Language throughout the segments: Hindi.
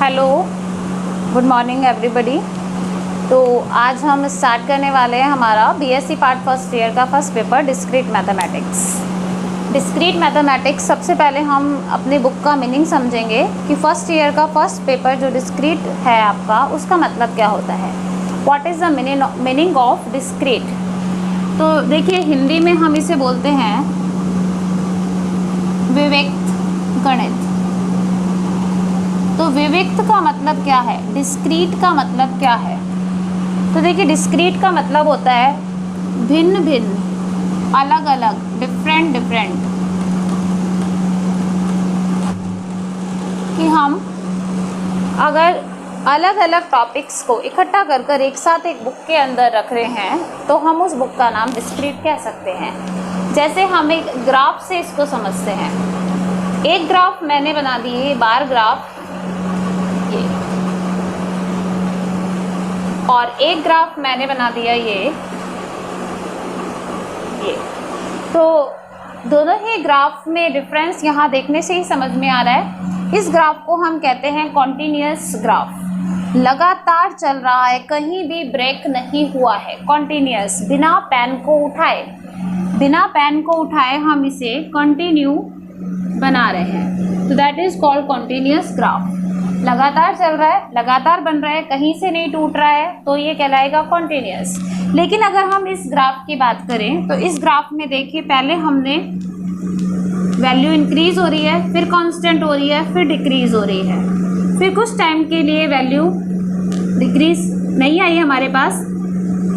Hello, good morning everybody. तो आज हम स्टार्ट करने वाले हैं हमारा बीएससी पार्ट फर्स्ट ईयर का first paper discrete mathematics. Discrete mathematics सबसे पहले हम अपने बुक का मीनिंग समझेंगे कि फर्स्ट ईयर का फर्स्ट पेपर जो डिस्क्रीट है आपका, उसका मतलब क्या होता है। What is the meaning of discrete. तो देखिए, हिंदी में हम इसे बोलते हैं विविक्त गणित। तो विविक्त का मतलब क्या है, डिस्क्रीट का मतलब क्या है। तो देखिए, डिस्क्रीट का मतलब होता है भिन्न भिन्न, अलग अलग, डिफरेंट डिफरेंट। कि हम अगर अलग अलग टॉपिक्स को इकट्ठा कर कर एक साथ एक बुक के अंदर रख रहे हैं तो हम उस बुक का नाम डिस्क्रीट कह सकते हैं। जैसे हम एक ग्राफ से इसको समझते हैं। एक ग्राफ मैंने बना दिए, बार ग्राफ ये, और एक ग्राफ मैंने बना दिया ये। तो दोनों ही ग्राफ में डिफरेंस यहाँ देखने से ही समझ में आ रहा है। इस ग्राफ को हम कहते हैं कॉन्टिन्यूअस ग्राफ, लगातार चल रहा है, कहीं भी ब्रेक नहीं हुआ है, कॉन्टिन्यूअस, बिना पेन को उठाए हम इसे कंटिन्यू बना रहे हैं। तो that is called continuous graph. लगातार चल रहा है, लगातार बन रहा है, कहीं से नहीं टूट रहा है, तो ये कहलाएगा कॉन्टिन्यूअस। लेकिन अगर हम इस ग्राफ की बात करें तो इस ग्राफ में देखिए, पहले हमने वैल्यू इंक्रीज हो रही है, फिर कांस्टेंट हो रही है, फिर डिक्रीज हो रही है, फिर कुछ टाइम के लिए वैल्यू डिक्रीज नहीं आई हमारे पास,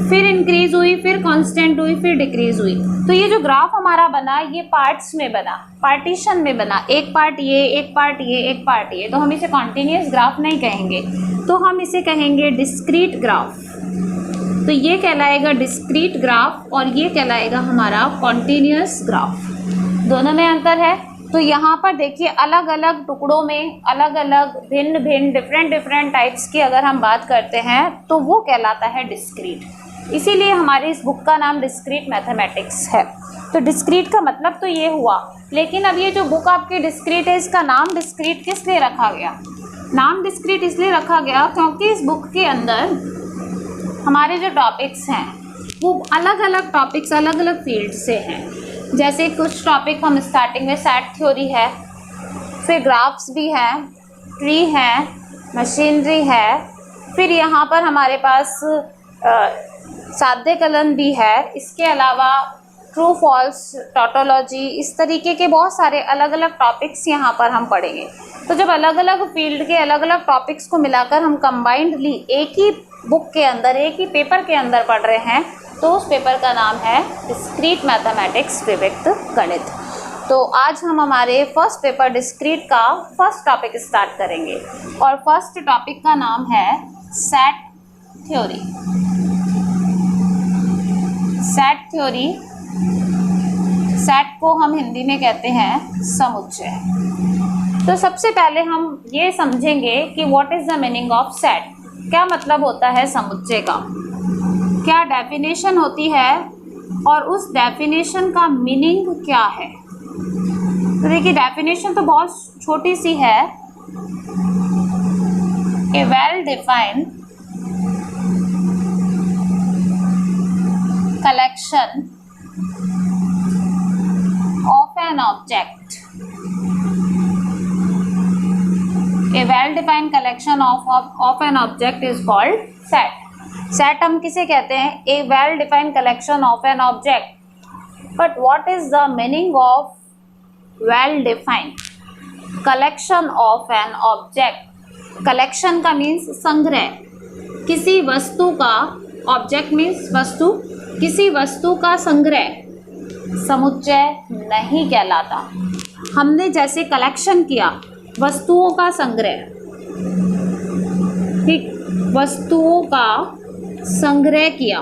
फिर इंक्रीज हुई, फिर कांस्टेंट हुई, फिर डिक्रीज हुई। तो ये जो ग्राफ हमारा बना, ये पार्ट्स में बना, पार्टीशन में बना, एक पार्ट ये, एक पार्ट ये, एक पार्ट ये। तो हम इसे कॉन्टिन्यूअस ग्राफ नहीं कहेंगे, तो हम इसे कहेंगे डिस्क्रीट ग्राफ। तो ये कहलाएगा डिस्क्रीट ग्राफ और ये कहलाएगा हमारा कॉन्टिन्यूअस ग्राफ। दोनों में अंतर है। तो यहाँ पर देखिए, अलग अलग टुकड़ों में अलग अलग, भिन्न भिन्न, डिफरेंट डिफरेंट टाइप्स की अगर हम बात करते हैं तो वो कहलाता है डिस्क्रीट। इसीलिए हमारी इस बुक का नाम डिस्क्रीट मैथमेटिक्स है। तो डिस्क्रीट का मतलब तो ये हुआ। लेकिन अब ये जो बुक आपकी डिस्क्रीट है, इसका नाम डिस्क्रीट किस लिए रखा गया। नाम डिस्क्रीट इसलिए रखा गया क्योंकि इस बुक के अंदर हमारे जो टॉपिक्स हैं वो अलग अलग टॉपिक्स अलग अलग फील्ड से हैं। जैसे कुछ टॉपिक हम स्टार्टिंग में सेट थ्योरी है, फिर ग्राफ्स भी हैं, ट्री है, मशीनरी है, फिर यहाँ पर हमारे पास साध्य कलन भी है। इसके अलावा ट्रू फॉल्स, टोटोलॉजी, इस तरीके के बहुत सारे अलग अलग टॉपिक्स यहाँ पर हम पढ़ेंगे। तो जब अलग अलग फील्ड के अलग अलग टॉपिक्स को मिलाकर हम कंबाइंडली एक ही बुक के अंदर, एक ही पेपर के अंदर पढ़ रहे हैं, तो उस पेपर का नाम है डिस्क्रीट मैथमेटिक्स, विविक्त गणित। तो आज हम हमारे फर्स्ट पेपर डिस्क्रीट का फर्स्ट टॉपिक स्टार्ट करेंगे और फर्स्ट टॉपिक का नाम है set theory. Set theory, set को हम हिंदी में कहते हैं समुच्चय। तो सबसे पहले हम ये समझेंगे कि what is the meaning of set. क्या मतलब होता है समुच्चय का, क्या डेफिनेशन होती है और उस डेफिनेशन का मीनिंग क्या है। तो देखिए, डेफिनेशन तो बहुत छोटी सी है। A well defined collection of an object, a well defined collection of an object is called set. set हम किसे कहते हैं, a well defined collection of an object. but what is the meaning of well defined collection of an object? collection का means संग्रह, किसी वस्तु का, ऑब्जेक्ट मीन्स वस्तु, किसी वस्तु का संग्रह समुच्चय नहीं कहलाता। हमने जैसे कलेक्शन किया, वस्तुओं का संग्रह, ठीक, वस्तुओं का संग्रह किया,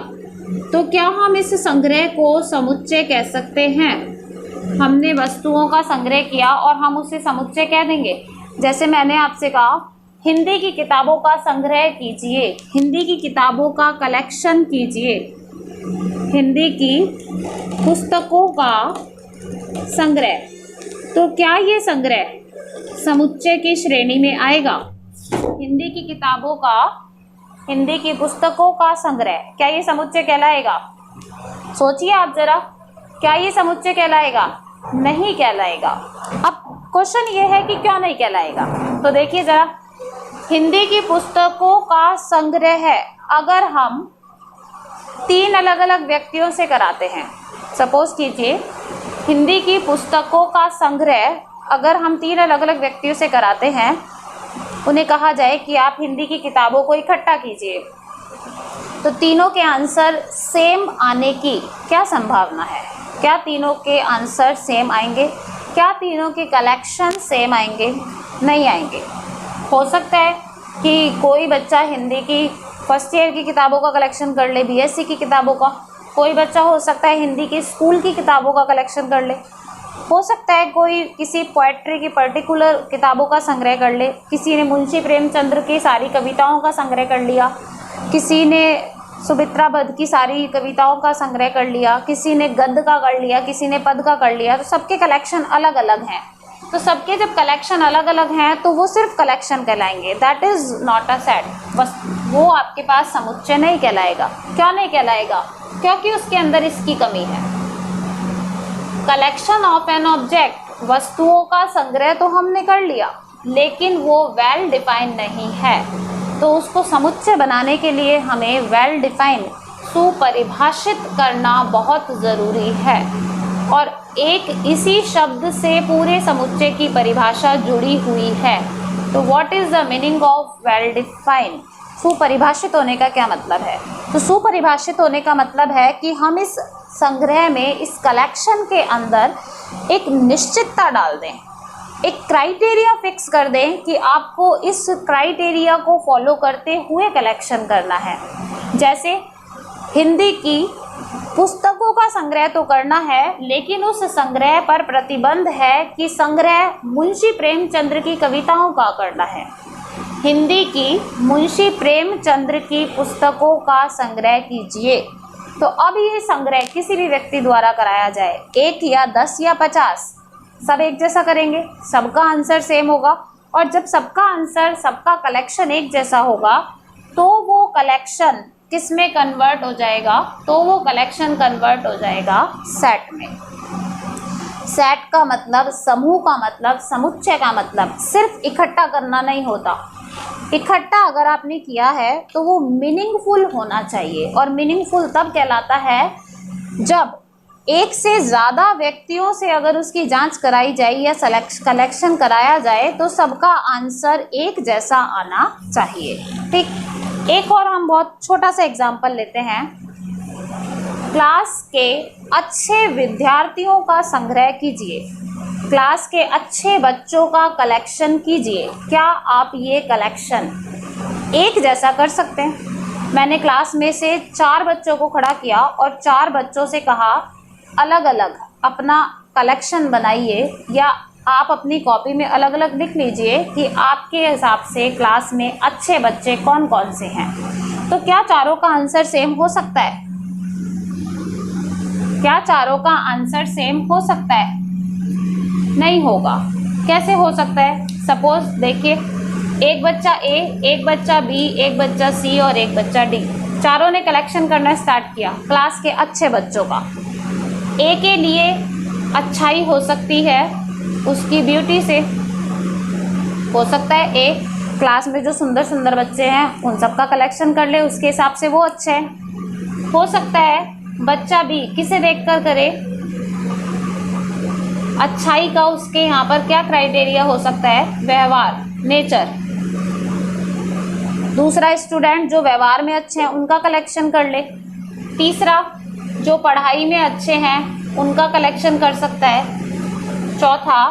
तो क्या हम इस संग्रह को समुच्चय कह सकते हैं। हमने वस्तुओं का संग्रह किया और हम उसे समुच्चय कह देंगे। जैसे मैंने आपसे कहा, हिंदी की किताबों का संग्रह कीजिए, हिंदी की किताबों का कलेक्शन कीजिए, हिंदी की पुस्तकों का संग्रह। तो क्या ये संग्रह समुच्चय की श्रेणी में आएगा? हिंदी की किताबों का, हिंदी की पुस्तकों का संग्रह, क्या ये समुच्चय कहलाएगा? सोचिए आप जरा, क्या ये समुच्चय कहलाएगा? नहीं कहलाएगा। अब क्वेश्चन ये है कि क्यों नहीं कहलाएगा, तो देखिए जरा, हिंदी की पुस्तकों का संग्रह है अगर हम 3 अलग अलग व्यक्तियों से कराते हैं। सपोज कीजिए हिंदी की पुस्तकों का संग्रह अगर हम 3 अलग अलग व्यक्तियों से कराते हैं, उन्हें कहा जाए कि आप हिंदी की किताबों को इकट्ठा कीजिए, तो तीनों के आंसर सेम आने की क्या संभावना है? क्या तीनों के आंसर सेम आएंगे? क्या तीनों के कलेक्शन सेम आएंगे? नहीं आएंगे। हो सकता है कि कोई बच्चा हिंदी की फर्स्ट ईयर की किताबों का कलेक्शन कर ले, बीएससी की किताबों का, कोई बच्चा हो सकता है हिंदी की स्कूल की किताबों का कलेक्शन कर ले, हो सकता है कोई किसी पोएट्री की पर्टिकुलर किताबों का संग्रह कर ले, किसी ने मुंशी प्रेमचंद्र की सारी कविताओं का संग्रह कर लिया, किसी ने सुमित्रा बध की सारी कविताओं का संग्रह कर लिया, किसी ने गद्य का कर लिया, किसी ने पद का कर लिया, तो सबके कलेक्शन अलग अलग हैं। तो सबके जब कलेक्शन अलग अलग हैं तो वो सिर्फ कलेक्शन कहलाएंगे, that is not a set, बस वो आपके पास समुच्चय नहीं कहलाएगा। क्यों नहीं कहलाएगा? क्योंकि उसके अंदर इसकी कमी है। कलेक्शन ऑफ एन ऑब्जेक्ट, वस्तुओं का संग्रह तो हमने कर लिया, लेकिन वो वेल डिफाइंड नहीं है, तो उसको समुच्चय बनाने के लिए हमें वेल डिफाइंड, सुपरिभाषित करना बहुत ज़रूरी है। और एक इसी शब्द से पूरे समुच्चय की परिभाषा जुड़ी हुई है। तो what is the meaning of well defined? सुपरिभाषित होने का क्या मतलब है? तो सुपरिभाषित होने का मतलब है कि हम इस संग्रह में, इस कलेक्शन के अंदर एक निश्चितता डाल दें, एक क्राइटेरिया फिक्स कर दें कि आपको इस क्राइटेरिया को फॉलो करते हुए कलेक्शन करना है। जैसे हिंदी की पुस्तकों का संग्रह तो करना है, लेकिन उस संग्रह पर प्रतिबंध है कि संग्रह मुंशी प्रेमचंद्र की कविताओं का करना है। हिंदी की मुंशी प्रेमचंद्र की पुस्तकों का संग्रह कीजिए। तो अब ये संग्रह किसी भी व्यक्ति द्वारा कराया जाए, 1 या 10 या 50, सब एक जैसा करेंगे, सबका आंसर सेम होगा। और जब सबका आंसर, सबका कलेक्शन एक जैसा होगा, तो वो कलेक्शन किस में कन्वर्ट हो जाएगा? तो वो कलेक्शन कन्वर्ट हो जाएगा सेट में। सेट का मतलब, समूह का मतलब, समुच्चय का मतलब सिर्फ इकट्ठा करना नहीं होता। इकट्ठा अगर आपने किया है तो वो मीनिंगफुल होना चाहिए, और मीनिंगफुल तब कहलाता है जब एक से ज़्यादा व्यक्तियों से अगर उसकी जांच कराई जाए या कलेक्शन कराया जाए तो सबका आंसर एक जैसा आना चाहिए। ठीक, एक और हम बहुत छोटा सा एग्जाम्पल लेते हैं। क्लास के अच्छे विद्यार्थियों का संग्रह कीजिए, क्लास के अच्छे बच्चों का कलेक्शन कीजिए। क्या आप ये कलेक्शन एक जैसा कर सकते हैं? मैंने क्लास में से 4 बच्चों को खड़ा किया और 4 बच्चों से कहा अलग अलग अपना कलेक्शन बनाइए, या आप अपनी कॉपी में अलग अलग लिख लीजिए कि आपके हिसाब से क्लास में अच्छे बच्चे कौन कौन से हैं। तो क्या चारों का आंसर सेम हो सकता है? क्या चारों का आंसर सेम हो सकता है? नहीं होगा। कैसे हो सकता है? सपोज देखिए, एक बच्चा ए, एक बच्चा बी, एक बच्चा सी और एक बच्चा डी, चारों ने कलेक्शन करना स्टार्ट किया क्लास के अच्छे बच्चों का। ए के लिए अच्छाई हो सकती है उसकी ब्यूटी से, हो सकता है ए क्लास में जो सुंदर सुंदर बच्चे हैं उन सब का कलेक्शन कर ले, उसके हिसाब से वो अच्छे हैं। हो सकता है बच्चा बी किसे देखकर करे, अच्छाई का उसके यहाँ पर क्या क्राइटेरिया हो सकता है? व्यवहार, नेचर। दूसरा स्टूडेंट जो व्यवहार में अच्छे हैं उनका कलेक्शन कर ले। तीसरा जो पढ़ाई में अच्छे हैं उनका कलेक्शन कर सकता है। चौथा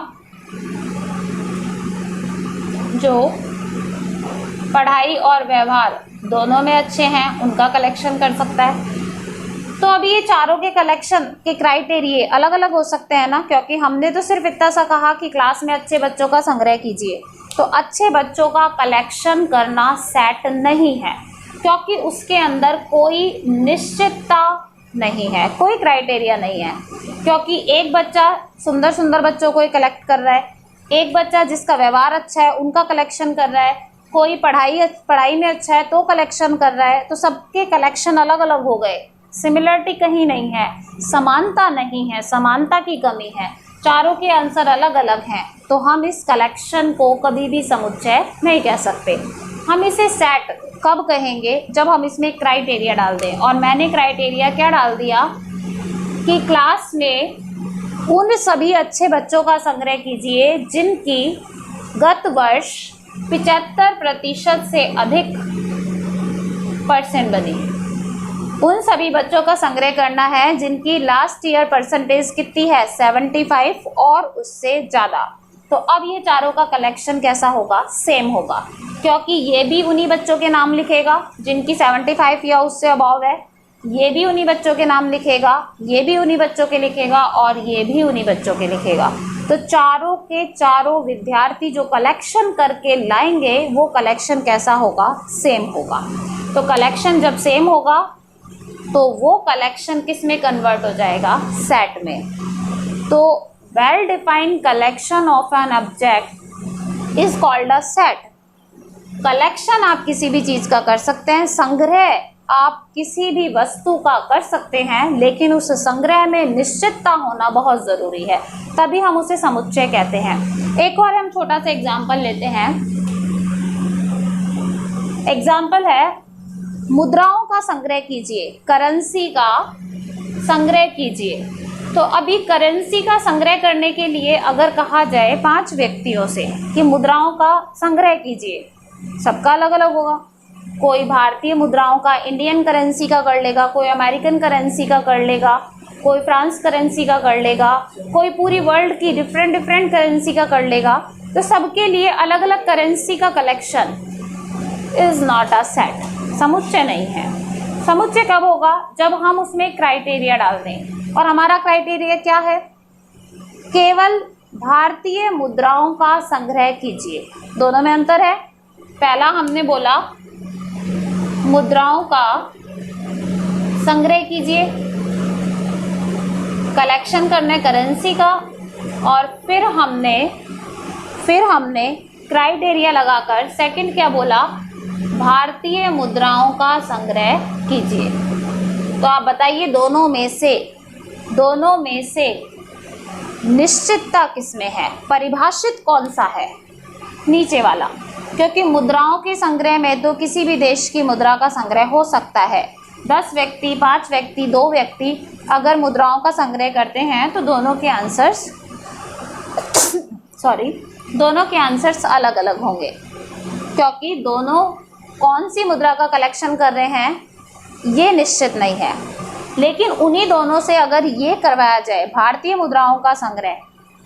जो पढ़ाई और व्यवहार दोनों में अच्छे हैं उनका कलेक्शन कर सकता है। तो अभी ये चारों के कलेक्शन के क्राइटेरिया अलग अलग हो सकते हैं ना, क्योंकि हमने तो सिर्फ इतना सा कहा कि क्लास में अच्छे बच्चों का संग्रह कीजिए। तो अच्छे बच्चों का कलेक्शन करना सेट नहीं है, क्योंकि उसके अंदर कोई निश्चितता नहीं है, कोई क्राइटेरिया नहीं है। क्योंकि एक बच्चा सुंदर सुंदर बच्चों को कलेक्ट कर रहा है, एक बच्चा जिसका व्यवहार अच्छा है उनका कलेक्शन कर रहा है, कोई पढ़ाई में अच्छा है तो कलेक्शन कर रहा है, तो सबके कलेक्शन अलग अलग हो गए। सिमिलरिटी कहीं नहीं है, समानता नहीं है, समानता की कमी है, चारों के आंसर अलग अलग हैं, तो हम इस कलेक्शन को कभी भी समुच्चय नहीं कह सकते। हम इसे सेट कब कहेंगे? जब हम इसमें क्राइटेरिया डाल दें। और मैंने क्राइटेरिया क्या डाल दिया कि क्लास में उन सभी अच्छे बच्चों का संग्रह कीजिए जिनकी गत वर्ष 75% से अधिक परसेंट बनी। उन सभी बच्चों का संग्रह करना है जिनकी लास्ट ईयर परसेंटेज कितनी है? 75 और उससे ज़्यादा। तो अब ये चारों का कलेक्शन कैसा होगा? सेम होगा, क्योंकि ये भी उन्हीं बच्चों के नाम लिखेगा जिनकी 75 या उससे अबव है, ये भी उन्हीं बच्चों के नाम लिखेगा, ये भी उन्हीं बच्चों के लिखेगा और ये भी उन्हीं बच्चों के लिखेगा। तो चारों के चारों विद्यार्थी जो कलेक्शन करके लाएंगे वो कलेक्शन कैसा होगा? सेम होगा। तो कलेक्शन जब सेम होगा तो वो कलेक्शन किस में कन्वर्ट हो जाएगा? सेट में। तो well defined collection of an object is called a set. Collection आप किसी भी चीज़ का कर सकते हैं, संग्रह आप किसी भी वस्तु का कर सकते हैं, लेकिन उस संग्रह में निश्चितता होना बहुत ज़रूरी है, तभी हम उसे समुच्चय कहते हैं। एक और हम छोटा सा एग्जाम्पल लेते हैं। एग्जाम्पल है, मुद्राओं का संग्रह कीजिए, करेंसी का संग्रह कीजिए। तो अभी करेंसी का संग्रह करने के लिए अगर कहा जाए 5 व्यक्तियों से कि मुद्राओं का संग्रह कीजिए, सबका अलग अलग होगा। कोई भारतीय मुद्राओं का, इंडियन करेंसी का कर लेगा, कोई अमेरिकन करेंसी का कर लेगा, कोई फ्रांस करेंसी का कर लेगा, कोई पूरी वर्ल्ड की डिफरेंट करेंसी का कर लेगा। तो सबके लिए अलग अलग करेंसी का collection is not a set, समुच्चय नहीं है। समुच्चय कब होगा? जब हम उसमें क्राइटेरिया डाल दें। और हमारा क्राइटेरिया क्या है? केवल भारतीय मुद्राओं का संग्रह कीजिए। दोनों में अंतर है। पहला हमने बोला मुद्राओं का संग्रह कीजिए, कलेक्शन करने करेंसी का, और फिर हमने क्राइटेरिया लगाकर सेकंड क्या बोला? भारतीय मुद्राओं का संग्रह कीजिए। तो आप बताइए दोनों में से निश्चितता किसमें है? परिभाषित कौन सा है? नीचे वाला, क्योंकि मुद्राओं के संग्रह में तो किसी भी देश की मुद्रा का संग्रह हो सकता है। 10 व्यक्ति, 5 व्यक्ति, 2 व्यक्ति अगर मुद्राओं का संग्रह करते हैं तो दोनों के आंसर्स अलग अलग होंगे, क्योंकि दोनों कौन सी मुद्रा का कलेक्शन कर रहे हैं ये निश्चित नहीं है। लेकिन उन्हीं दोनों से अगर ये करवाया जाए भारतीय मुद्राओं का संग्रह,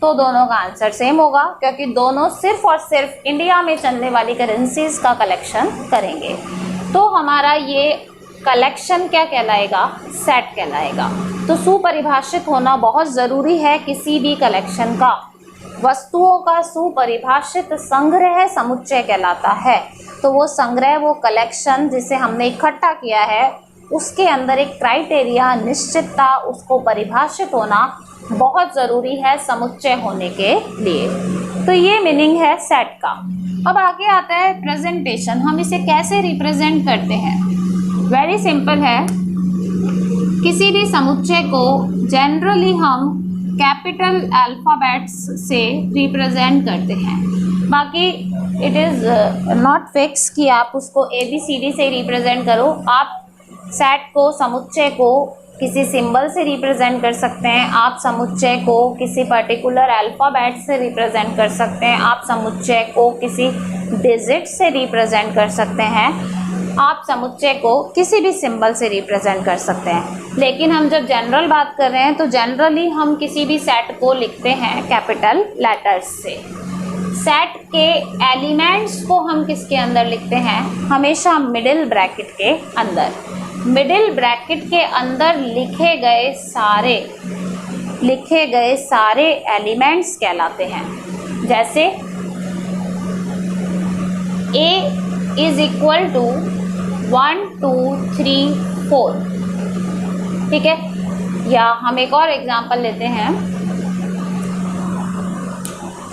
तो दोनों का आंसर सेम होगा, क्योंकि दोनों सिर्फ और सिर्फ इंडिया में चलने वाली करेंसीज का कलेक्शन करेंगे। तो हमारा ये कलेक्शन क्या कहलाएगा? सेट कहलाएगा। तो सुपरिभाषित होना बहुत ज़रूरी है किसी भी कलेक्शन का। वस्तुओं का सुपरिभाषित संग्रह समुच्चय कहलाता है। तो वो संग्रह, वो कलेक्शन जिसे हमने इकट्ठा किया है, उसके अंदर एक क्राइटेरिया, निश्चितता, उसको परिभाषित होना बहुत ज़रूरी है समुच्चय होने के लिए। तो ये मीनिंग है सेट का। अब आगे आता है प्रेजेंटेशन। हम इसे कैसे रिप्रेजेंट करते हैं? वेरी सिंपल है। किसी भी समुच्चय को जनरली हम कैपिटल अल्फ़ाबेट्स से रिप्रेजेंट करते हैं। बाकी इट इज़ नॉट फिक्स कि आप उसको ABCD से रिप्रेजेंट करो। आप सेट को, समुच्चय को किसी सिंबल से रिप्रेजेंट कर सकते हैं। आप समुच्चय को किसी पर्टिकुलर अल्फ़ाबेट से रिप्रेजेंट कर सकते हैं। आप समुच्चय को किसी डिजिट से रिप्रेजेंट कर सकते हैं। आप समुच्चय को किसी भी सिंबल से रिप्रेजेंट कर सकते हैं। लेकिन हम जब जनरल बात कर रहे हैं तो जनरली हम किसी भी सेट को लिखते हैं कैपिटल लेटर्स से। सेट के एलिमेंट्स को हम किसके अंदर लिखते हैं? हमेशा मिडिल ब्रैकेट के अंदर। मिडिल ब्रैकेट के अंदर लिखे गए सारे एलिमेंट्स कहलाते हैं। जैसे A इज इक्वल टू 1 2 3 4, ठीक है। या हम एक और एग्जांपल लेते हैं।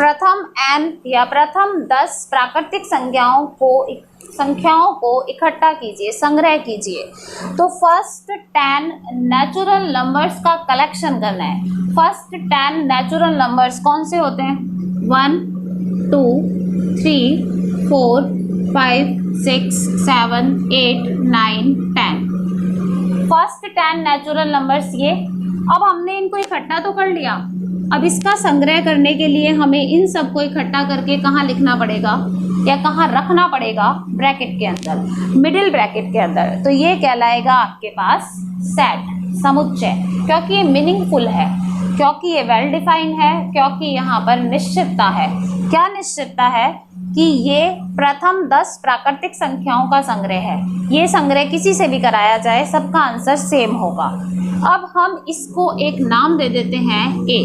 प्रथम n या प्रथम 10 प्राकृतिक संख्याओं को इकट्ठा कीजिए, संग्रह कीजिए। तो फर्स्ट 10 नेचुरल नंबर्स का कलेक्शन करना है। फर्स्ट 10 नेचुरल नंबर्स कौन से होते हैं? 1 2 3 4 5 6 7 8 9 10। फर्स्ट 10 नेचुरल नंबर्स ये। अब हमने इनको इकट्ठा तो कर लिया, अब इसका संग्रह करने के लिए हमें इन सबको इकट्ठा करके कहाँ लिखना पड़ेगा या कहाँ रखना पड़ेगा? ब्रैकेट के अंदर, मिडिल ब्रैकेट के अंदर। तो ये कहलाएगा आपके पास सेट, समुच्चय, क्योंकि ये मीनिंगफुल है, क्योंकि ये वेल डिफाइन है, क्योंकि यहाँ पर निश्चितता है। क्या निश्चितता है? कि ये प्रथम 10 प्राकृतिक संख्याओं का संग्रह है। ये संग्रह किसी से भी कराया जाए, सबका आंसर सेम होगा। अब हम इसको एक नाम दे देते हैं ए।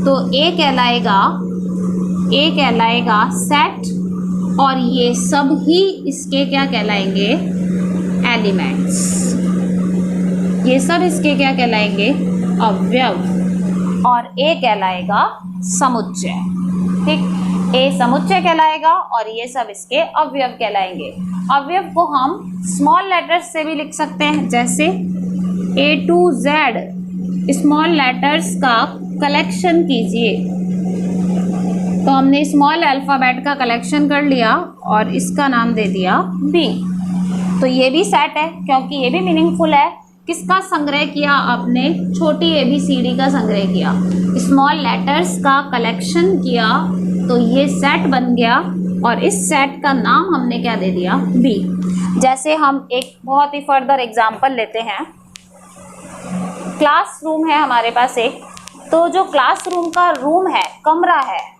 तो ए कहलाएगा सेट, और ये सब ही इसके क्या कहलाएंगे? एलिमेंट्स। ये सब इसके क्या कहलाएंगे? अवयव। और ए कहलाएगा समुच्चय। ठीक, ए समुच्चय कहलाएगा और ये सब इसके अवयव कहलाएंगे। अवयव को हम स्मॉल लेटर्स से भी लिख सकते हैं, जैसे A to Z small letters का कलेक्शन कीजिए। तो हमने स्मॉल अल्फ़ाबेट का कलेक्शन कर लिया और इसका नाम दे दिया B। तो ये भी सेट है, क्योंकि ये भी मीनिंगफुल है। किसका संग्रह किया आपने? छोटी ABCD का संग्रह किया, स्मॉल लेटर्स का कलेक्शन किया, तो ये सेट बन गया और इस सेट का नाम हमने क्या दे दिया? B। जैसे हम एक बहुत ही फर्दर एग्जाम्पल लेते हैं। क्लासरूम है हमारे पास एक, तो जो क्लासरूम का रूम है, कमरा है,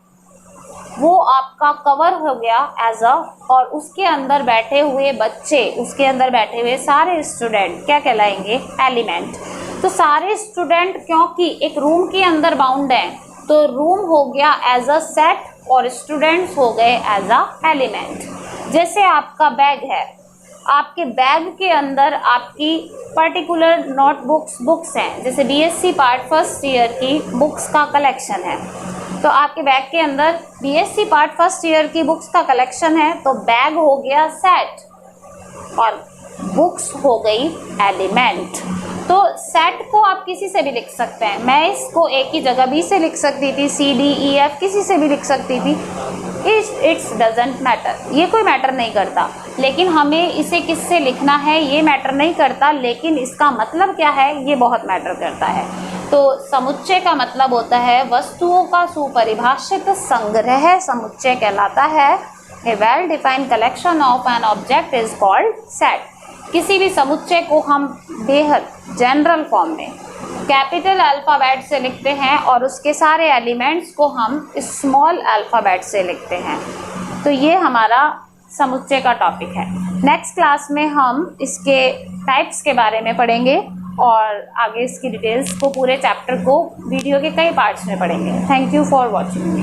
वो आपका कवर हो गया एज अ, और उसके अंदर बैठे हुए बच्चे, उसके अंदर बैठे हुए सारे स्टूडेंट क्या कहलाएंगे? एलिमेंट। तो सारे स्टूडेंट क्योंकि एक रूम के अंदर बाउंड है, तो रूम हो गया एज अ सेट और स्टूडेंट्स हो गए एज अ एलिमेंट। जैसे आपका बैग है, आपके बैग के अंदर आपकी पर्टिकुलर बुक्स हैं, जैसे BSc पार्ट फर्स्ट ईयर की बुक्स का कलेक्शन है, तो आपके बैग के अंदर BSc पार्ट फर्स्ट ईयर की बुक्स का कलेक्शन है, तो बैग हो गया सेट और बुक्स हो गई एलिमेंट। तो सेट को आप किसी से भी लिख सकते हैं। मैं इसको एक ही जगह B से लिख सकती थी, C D E F किसी से भी लिख सकती थी। इट्स डजेंट मैटर, ये कोई मैटर नहीं करता। लेकिन हमें इसे किससे लिखना है ये मैटर नहीं करता, लेकिन इसका मतलब क्या है ये बहुत मैटर करता है। तो समुच्चय का मतलब होता है वस्तुओं का सुपरिभाषित संग्रह, समुच्चय कहलाता है। A well defined collection of an object is called set. किसी भी समुच्चय को हम बेहद जनरल फॉर्म में कैपिटल अल्फ़ाबेट से लिखते हैं और उसके सारे एलिमेंट्स को हम स्मॉल अल्फ़ाबेट से लिखते हैं। तो ये हमारा समुच्चय का टॉपिक है। नेक्स्ट क्लास में हम इसके टाइप्स के बारे में पढ़ेंगे और आगे इसकी डिटेल्स को, पूरे चैप्टर को वीडियो के कई पार्ट्स में पढ़ेंगे। Thank you for watching me.